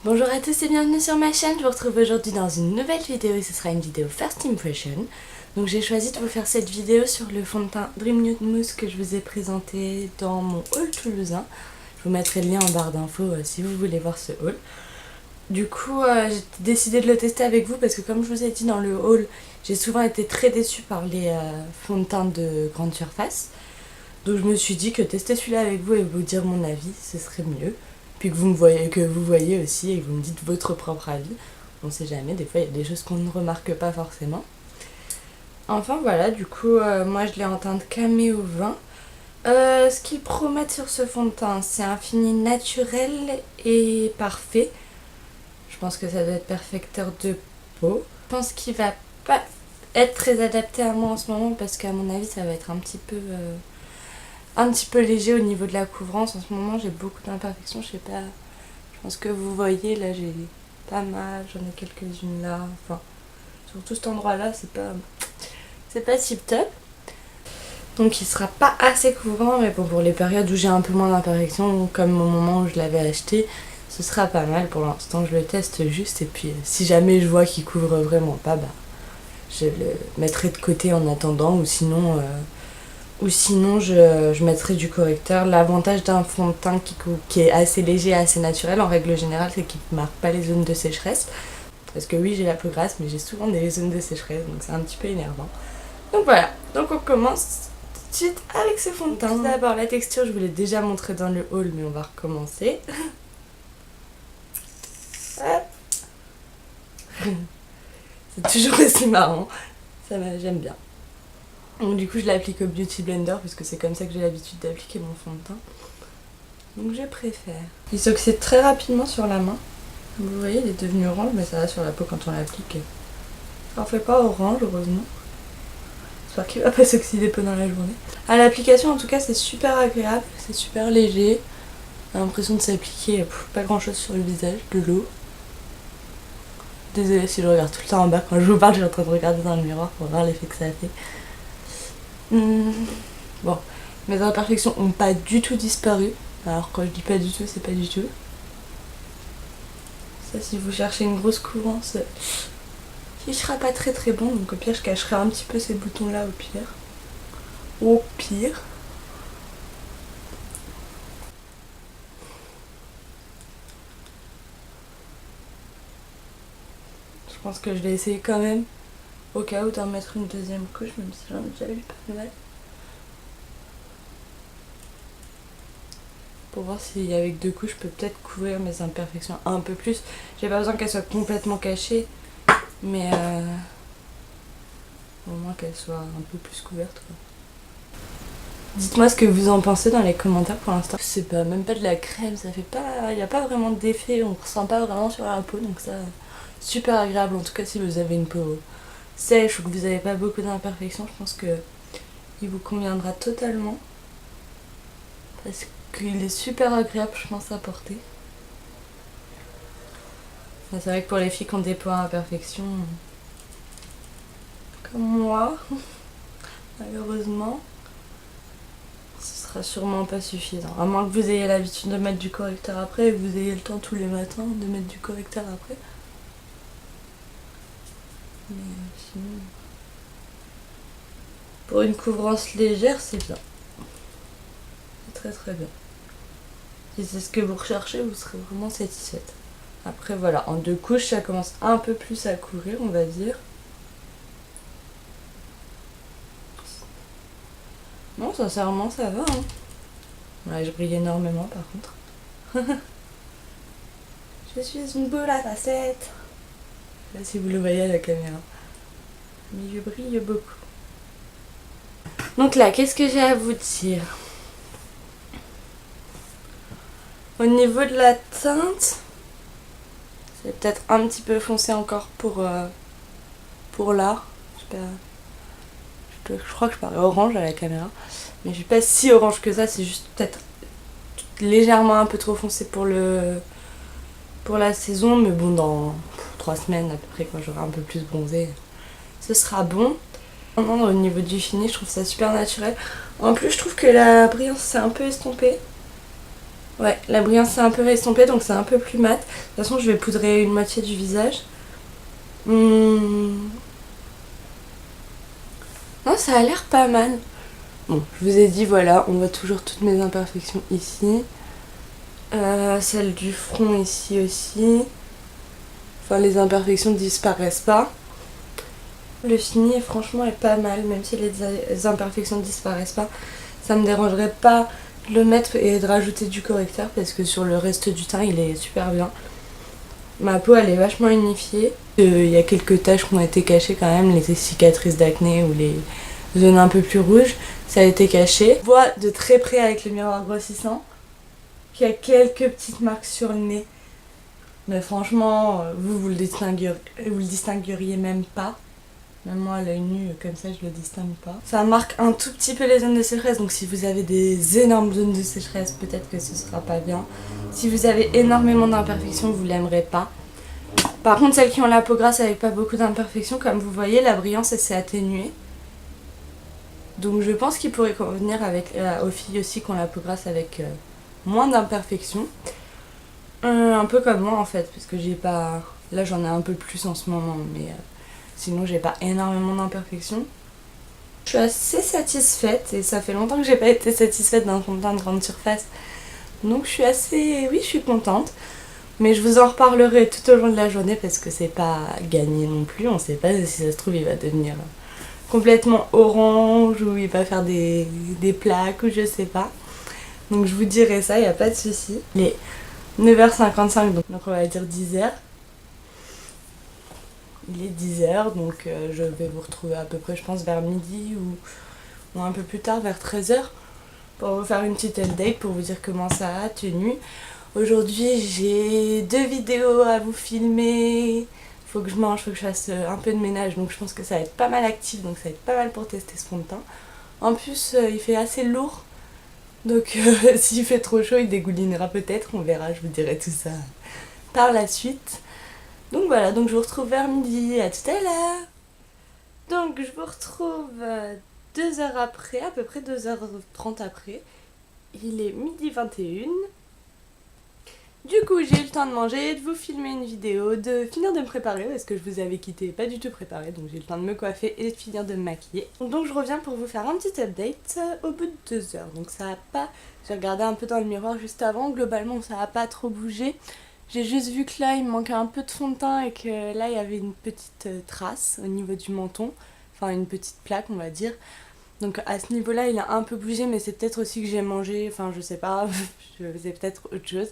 Bonjour à tous et bienvenue sur ma chaîne, je vous retrouve aujourd'hui dans une nouvelle vidéo et ce sera une vidéo First Impression. Donc j'ai choisi de vous faire cette vidéo sur le fond de teint Dream Nude Mousse que je vous ai présenté dans mon haul toulousain. Je vous mettrai le lien en barre d'infos si vous voulez voir ce haul. Du coup j'ai décidé de le tester avec vous parce que comme je vous ai dit dans le haul, j'ai souvent été très déçue par les fonds de teint de grande surface. Donc je me suis dit que tester celui-là avec vous et vous dire mon avis, ce serait mieux. Puis que vous voyez aussi et que vous me dites votre propre avis. On sait jamais, des fois il y a des choses qu'on ne remarque pas forcément. Enfin voilà, du coup moi je l'ai en teinte camé au vin. Ce qu'ils promettent sur ce fond de teint, c'est un fini naturel et parfait. Je pense que ça doit être perfecteur de peau. Je pense qu'il va pas être très adapté à moi en ce moment parce qu'à mon avis ça va être un petit peu léger au niveau de la couvrance. En ce moment j'ai beaucoup d'imperfections, je sais pas, je pense que vous voyez là j'ai pas mal, j'en ai quelques-unes là, enfin surtout cet endroit là c'est pas tip top. Donc il sera pas assez couvrant, mais bon, pour les périodes où j'ai un peu moins d'imperfections, comme au moment où je l'avais acheté, ce sera pas mal. Pour l'instant je le teste juste et puis si jamais je vois qu'il couvre vraiment pas, bah je le mettrai de côté en attendant ou sinon je mettrai du correcteur. L'avantage d'un fond de teint qui est assez léger et assez naturel en règle générale, c'est qu'il ne marque pas les zones de sécheresse. Parce que oui, j'ai la peau grasse, mais j'ai souvent des zones de sécheresse, donc c'est un petit peu énervant. Donc voilà, donc on commence tout de suite avec ce fond de teint. D'abord la texture, je vous l'ai déjà montré dans le haul, mais on va recommencer. C'est toujours aussi marrant, j'aime bien. Donc du coup je l'applique au Beauty Blender parce que c'est comme ça que j'ai l'habitude d'appliquer mon fond de teint. Donc je préfère. Il s'oxyde très rapidement sur la main. Vous voyez, il est devenu orange, mais ça va sur la peau quand on l'applique. Ça en fait pas orange, heureusement. J'espère qu'il va pas s'oxyder pendant la journée. À l'application en tout cas c'est super agréable, c'est super léger. J'ai l'impression de s'appliquer pas grand chose sur le visage, de l'eau. Désolée si je regarde tout le temps en bas quand je vous parle, je suis en train de regarder dans le miroir pour voir l'effet que ça a fait. Bon, mes imperfections ont pas du tout disparu. Alors quand je dis pas du tout, c'est pas du tout. Ça, si vous cherchez une grosse couvrance, il sera pas très très bon. Donc au pire, je cacherai un petit peu ces boutons là au pire. Au pire. Je pense que je vais essayer quand même, au cas où, d'en mettre une deuxième couche, même si j'en ai déjà eu pas mal. Pour voir si avec deux couches je peux peut-être couvrir mes imperfections un peu plus. J'ai pas besoin qu'elles soient complètement cachées, mais au moins qu'elles soient un peu plus couvertes quoi. Dites-moi ce que vous en pensez dans les commentaires pour l'instant. C'est pas même pas de la crème, ça fait pas, il n'y a pas vraiment d'effet, on ressent pas vraiment sur la peau, donc ça super agréable. En tout cas si vous avez une peau sèche ou que vous avez pas beaucoup d'imperfections, je pense que il vous conviendra totalement parce qu'il est super agréable, je pense, à porter. Enfin, c'est vrai que pour les filles qui ont des peaux à imperfection comme moi, malheureusement, ce sera sûrement pas suffisant. À moins que vous ayez l'habitude de mettre du correcteur après et que vous ayez le temps tous les matins de mettre du correcteur après. Mais sinon, pour une couvrance légère, c'est bien. C'est très très bien. Si c'est ce que vous recherchez, vous serez vraiment satisfaite. Après voilà, en deux couches, ça commence un peu plus à couvrir, on va dire. Non, sincèrement, ça va. Hein. Ouais, je brille énormément par contre. Je suis une boule à facettes. Je sais pas si vous le voyez à la caméra. Mais je brille beaucoup. Donc là, qu'est-ce que j'ai à vous dire? Au niveau de la teinte, c'est peut-être un petit peu foncé encore pour là. Je crois que je parais orange à la caméra. Mais je suis pas si orange que ça, c'est juste peut-être légèrement un peu trop foncé pour la saison. Mais bon, dans 3 semaines à peu près, quand j'aurai un peu plus bronzé, ce sera bon. Au niveau du fini, je trouve ça super naturel. En plus, je trouve que la brillance s'est un peu estompée. Ouais, la brillance s'est un peu estompée donc c'est un peu plus mat. De toute façon je vais poudrer une moitié du visage. Non, ça a l'air pas mal. Bon, je vous ai dit voilà, on voit toujours toutes mes imperfections ici. Celle du front ici aussi. Enfin les imperfections ne disparaissent pas. Le fini franchement est pas mal, même si les imperfections ne disparaissent pas. Ça me dérangerait pas de le mettre et de rajouter du correcteur parce que sur le reste du teint il est super bien. Ma peau elle est vachement unifiée. Il y a quelques taches qui ont été cachées quand même, les cicatrices d'acné ou les zones un peu plus rouges, ça a été caché. Je vois de très près avec le miroir grossissant qu'il y a quelques petites marques sur le nez. Mais franchement, vous le distingueriez même pas. Même moi, à l'œil nu, comme ça, je le distingue pas. Ça marque un tout petit peu les zones de sécheresse, donc si vous avez des énormes zones de sécheresse, peut-être que ce sera pas bien. Si vous avez énormément d'imperfections, vous l'aimerez pas. Par contre, celles qui ont la peau grasse avec pas beaucoup d'imperfections, comme vous voyez, la brillance, elle s'est atténuée. Donc je pense qu'il pourrait convenir aux filles aussi qui ont la peau grasse avec moins d'imperfections. Un peu comme moi en fait, parce que j'ai pas... Là j'en ai un peu plus en ce moment, mais sinon j'ai pas énormément d'imperfections. Je suis assez satisfaite et ça fait longtemps que j'ai pas été satisfaite d'un fond de teint de grande surface. Donc je suis assez... Oui, je suis contente. Mais je vous en reparlerai tout au long de la journée parce que c'est pas gagné non plus. On sait pas si ça se trouve il va devenir complètement orange ou il va faire des plaques ou je sais pas. Donc je vous dirai ça, y a pas de souci. Il est 9h55 donc on va dire 10h. Il est 10h donc je vais vous retrouver à peu près je pense vers midi ou un peu plus tard vers 13h pour vous faire une petite update pour vous dire comment ça a tenu. Aujourd'hui j'ai 2 vidéos à vous filmer. Faut que je mange, faut que je fasse un peu de ménage donc je pense que ça va être pas mal actif donc ça va être pas mal pour tester ce fond de teint. En plus il fait assez lourd donc s'il fait trop chaud il dégoulinera peut-être, on verra, je vous dirai tout ça par la suite. Donc voilà, donc je vous retrouve vers midi, à tout à l'heure. Donc je vous retrouve 2 heures après, à peu près 2h30 après. Il est midi 21. Du coup, j'ai eu le temps de manger, de vous filmer une vidéo, de finir de me préparer parce que je vous avais quitté pas du tout préparée, donc j'ai eu le temps de me coiffer et de finir de me maquiller. Donc je reviens pour vous faire un petit update au bout de 2 heures. Donc ça a pas... J'ai regardé un peu dans le miroir juste avant, globalement ça a pas trop bougé. J'ai juste vu que là il me manquait un peu de fond de teint et que là il y avait une petite trace au niveau du menton, enfin une petite plaque on va dire. Donc à ce niveau là il a un peu bougé mais c'est peut-être aussi que j'ai mangé, enfin je sais pas, je faisais peut-être autre chose.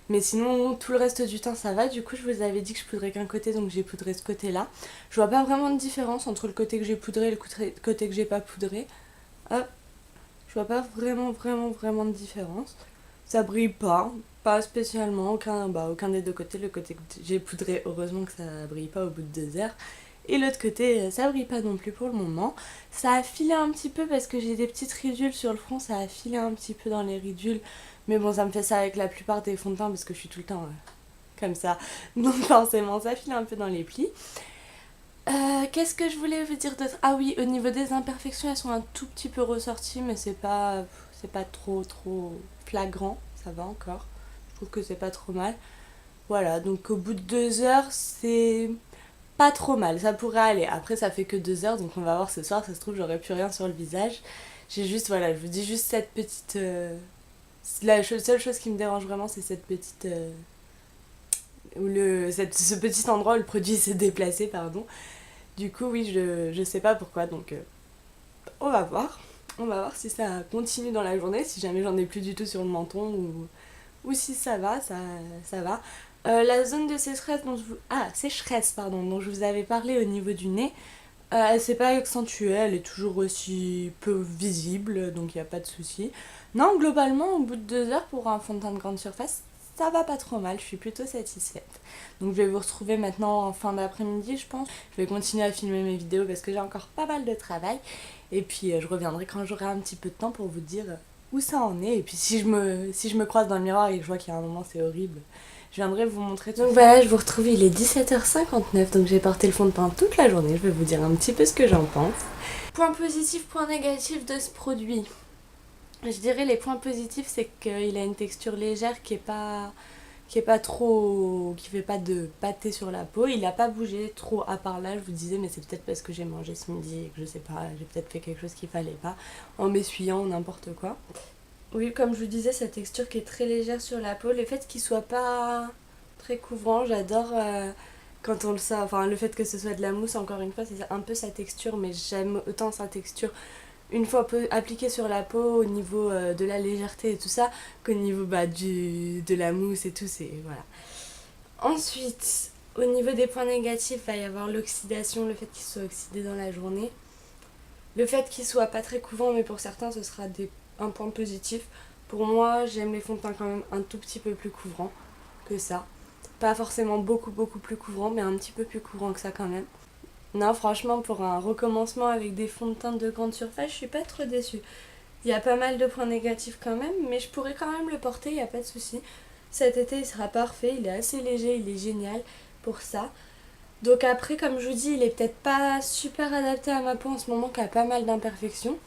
Mais sinon tout le reste du temps ça va, du coup je vous avais dit que je poudrais qu'un côté donc j'ai poudré ce côté là. Je vois pas vraiment de différence entre le côté que j'ai poudré et le côté que j'ai pas poudré. Hop, je vois pas vraiment de différence. Ça brille pas spécialement, aucun des deux côtés. Le côté que j'ai poudré, heureusement que ça brille pas au bout de 2 heures. Et l'autre côté, ça brille pas non plus pour le moment. Ça a filé un petit peu parce que j'ai des petites ridules sur le front, ça a filé un petit peu dans les ridules. Mais bon, ça me fait ça avec la plupart des fonds de teint parce que je suis tout le temps comme ça. Donc forcément, ça file un peu dans les plis. Qu'est-ce que je voulais vous dire d'autre? Ah oui, au niveau des imperfections, elles sont un tout petit peu ressorties, mais c'est pas trop flagrant, ça va encore. Je trouve que c'est pas trop mal. Voilà, donc au bout de 2 heures, c'est pas trop mal, ça pourrait aller. Après, ça fait que 2 heures, donc on va voir ce soir, ça se trouve, j'aurai plus rien sur le visage. J'ai juste, voilà, je vous dis juste cette petite... La seule chose qui me dérange vraiment, c'est cette petite... ce petit endroit où le produit s'est déplacé, pardon. Du coup, oui, je sais pas pourquoi, donc on va voir. On va voir si ça continue dans la journée, si jamais j'en ai plus du tout sur le menton ou si ça va, ça va. La zone de sécheresse dont je vous avais parlé au niveau du nez, elle s'est pas accentuée, elle est toujours aussi peu visible, donc il n'y a pas de souci. Non, globalement, au bout de 2 heures pour un fond de teint de grande surface, ça va pas trop mal, je suis plutôt satisfaite. Donc je vais vous retrouver maintenant en fin d'après-midi, je pense. Je vais continuer à filmer mes vidéos parce que j'ai encore pas mal de travail. Et puis je reviendrai quand j'aurai un petit peu de temps pour vous dire où ça en est. Et puis si je me croise dans le miroir et que je vois qu'il y a un moment c'est horrible, je viendrai vous montrer tout. Donc voilà, je vous retrouve, il est 17h59, donc j'ai porté le fond de teint toute la journée. Je vais vous dire un petit peu ce que j'en pense. Point positif, point négatif de ce produit. Je dirais les points positifs, c'est qu'il a une texture légère qui est pas trop, qui fait pas de pâté sur la peau. Il a pas bougé trop à part là, je vous disais, mais c'est peut-être parce que j'ai mangé ce midi et que je sais pas, j'ai peut-être fait quelque chose qu'il fallait pas en m'essuyant ou n'importe quoi. Oui, comme je vous disais, sa texture qui est très légère sur la peau, le fait qu'il soit pas très couvrant, j'adore quand on le sent, enfin le fait que ce soit de la mousse, encore une fois, c'est un peu sa texture, mais j'aime autant sa texture une fois appliquée sur la peau au niveau de la légèreté et tout ça, qu'au niveau de la mousse et tout, c'est voilà. Ensuite, au niveau des points négatifs, il va y avoir l'oxydation, le fait qu'il soit oxydé dans la journée. Le fait qu'il soit pas très couvrant, mais pour certains, ce sera un point positif. Pour moi, j'aime les fonds de teint quand même un tout petit peu plus couvrants que ça. Pas forcément beaucoup plus couvrant, mais un petit peu plus couvrant que ça quand même. Non, franchement, pour un recommencement avec des fonds de teint de grande surface, je suis pas trop déçue. Il y a pas mal de points négatifs quand même, mais je pourrais quand même le porter, il n'y a pas de souci. Cet été, il sera parfait, il est assez léger, il est génial pour ça. Donc après, comme je vous dis, il est peut-être pas super adapté à ma peau en ce moment, qui a pas mal d'imperfections.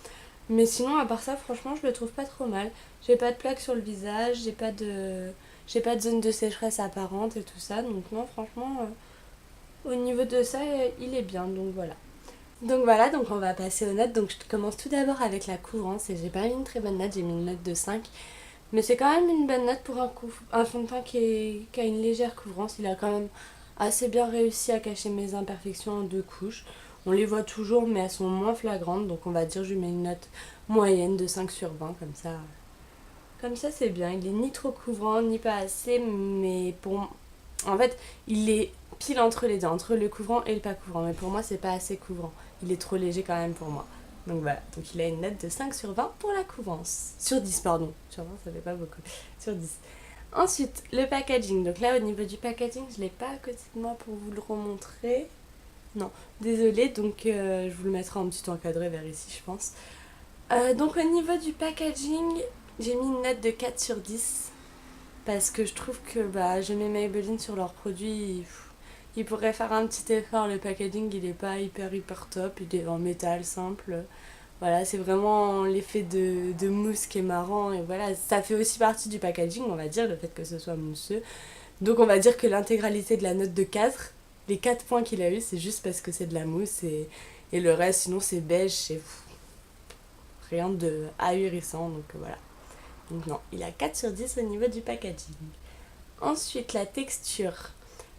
Mais sinon, à part ça, franchement, je le trouve pas trop mal. J'ai pas de plaques sur le visage, j'ai pas de zone de sécheresse apparente et tout ça. Donc non, franchement, au niveau de ça, il est bien. Donc voilà, donc on va passer aux notes. Donc je commence tout d'abord avec la couvrance et j'ai pas mis une très bonne note, j'ai mis une note de 5. Mais c'est quand même une bonne note pour un fond de teint qui a une légère couvrance. Il a quand même assez bien réussi à cacher mes imperfections en 2 couches. On les voit toujours, mais elles sont moins flagrantes. Donc on va dire que je lui mets une note moyenne de 5 sur 20, comme ça. Comme ça, c'est bien. Il est ni trop couvrant, ni pas assez, mais en fait, il est pile entre les deux, entre le couvrant et le pas couvrant. Mais pour moi, c'est pas assez couvrant. Il est trop léger quand même pour moi. Donc voilà, donc il a une note de 5 sur 20 pour la couvrance. Sur 10, pardon. Sur 20, ça fait pas beaucoup. Sur 10. Ensuite, le packaging. Donc là, au niveau du packaging, je l'ai pas à côté de moi pour vous le remontrer. Non, désolée, donc je vous le mettrai en petit encadré vers ici, je pense. Donc au niveau du packaging, j'ai mis une note de 4 sur 10. Parce que je trouve que j'aime Maybelline sur leurs produits. Ils pourraient faire un petit effort. Le packaging, il est pas hyper top. Il est en métal simple. Voilà, c'est vraiment l'effet de mousse qui est marrant. Et voilà, ça fait aussi partie du packaging, on va dire, le fait que ce soit mousseux. Donc on va dire que l'intégralité de la note de 4, les 4 points qu'il a eu, c'est juste parce que c'est de la mousse. Et le reste, sinon, c'est beige, c'est rien de ahurissant. Donc voilà. Donc non, il a 4 sur 10 au niveau du packaging. Ensuite, la texture.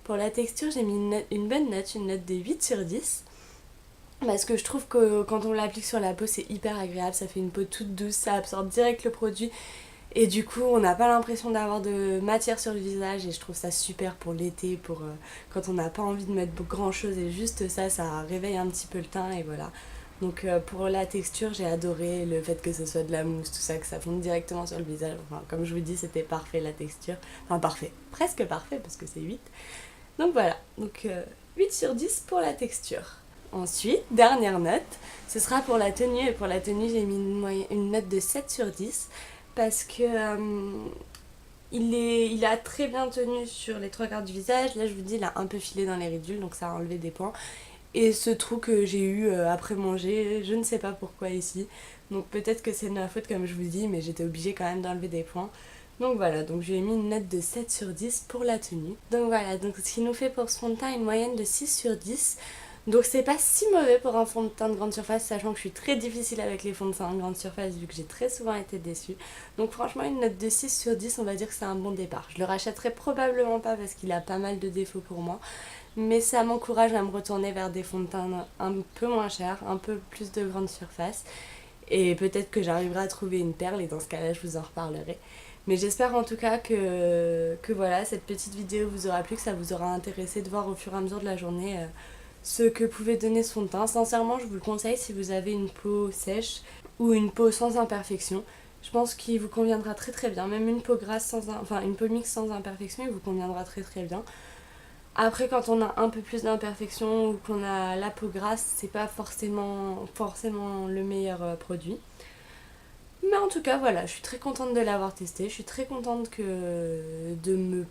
Pour la texture, j'ai mis une bonne note, une note de 8 sur 10. Parce que je trouve que quand on l'applique sur la peau, c'est hyper agréable. Ça fait une peau toute douce, ça absorbe direct le produit. Et du coup, on n'a pas l'impression d'avoir de matière sur le visage. Et je trouve ça super pour l'été, pour quand on n'a pas envie de mettre grand chose. Et juste ça, ça réveille un petit peu le teint. Et voilà. Donc pour la texture, j'ai adoré le fait que ce soit de la mousse, tout ça, que ça fonde directement sur le visage. Enfin, comme je vous dis, c'était parfait la texture. Enfin, parfait. Presque parfait parce que c'est 8. Donc voilà. Donc 8 sur 10 pour la texture. Ensuite, dernière note, ce sera pour la tenue. Et pour la tenue, j'ai mis une note de 7 sur 10 parce que il a très bien tenu sur les 3 quarts du visage. Là, je vous dis, il a un peu filé dans les ridules, donc ça a enlevé des points. Et ce trou que j'ai eu après manger, je ne sais pas pourquoi ici. Donc peut-être que c'est de ma faute comme je vous dis, mais j'étais obligée quand même d'enlever des points. Donc voilà, donc j'ai mis une note de 7 sur 10 pour la tenue. Donc voilà, donc ce qui nous fait pour ce fond de teint une moyenne de 6 sur 10. Donc c'est pas si mauvais pour un fond de teint de grande surface, sachant que je suis très difficile avec les fonds de teint de grande surface vu que j'ai très souvent été déçue. Donc franchement une note de 6 sur 10, on va dire que c'est un bon départ. Je le rachèterai probablement pas parce qu'il a pas mal de défauts pour moi. Mais ça m'encourage à me retourner vers des fonds de teint un peu moins chers, un peu plus de grande surface. Et peut-être que j'arriverai à trouver une perle et dans ce cas-là, je vous en reparlerai. Mais j'espère en tout cas que voilà, cette petite vidéo vous aura plu, que ça vous aura intéressé de voir au fur et à mesure de la journée ce que pouvait donner son teint. Sincèrement, je vous le conseille si vous avez une peau sèche ou une peau sans imperfection. Je pense qu'il vous conviendra très très bien. Même une peau grasse une peau mixte sans imperfection, il vous conviendra très très bien. Après, quand on a un peu plus d'imperfections ou qu'on a la peau grasse, c'est pas forcément le meilleur produit. Mais en tout cas voilà, je suis très contente de l'avoir testé, je suis très contente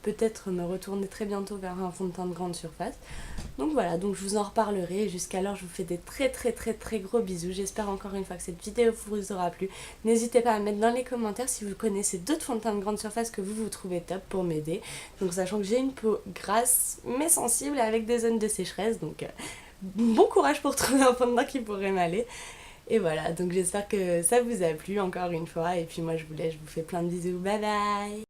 peut-être me retourner très bientôt vers un fond de teint de grande surface. Donc voilà, donc je vous en reparlerai. Jusqu'alors, je vous fais des très gros bisous. J'espère encore une fois que cette vidéo vous aura plu. N'hésitez pas à mettre dans les commentaires si vous connaissez d'autres fonds de teint de grande surface que vous trouvez top pour m'aider. Donc sachant que j'ai une peau grasse mais sensible avec des zones de sécheresse, donc bon courage pour trouver un fond de teint qui pourrait m'aller. Et voilà, donc j'espère que ça vous a plu encore une fois. Et puis moi je vous laisse, je vous fais plein de bisous. Bye bye.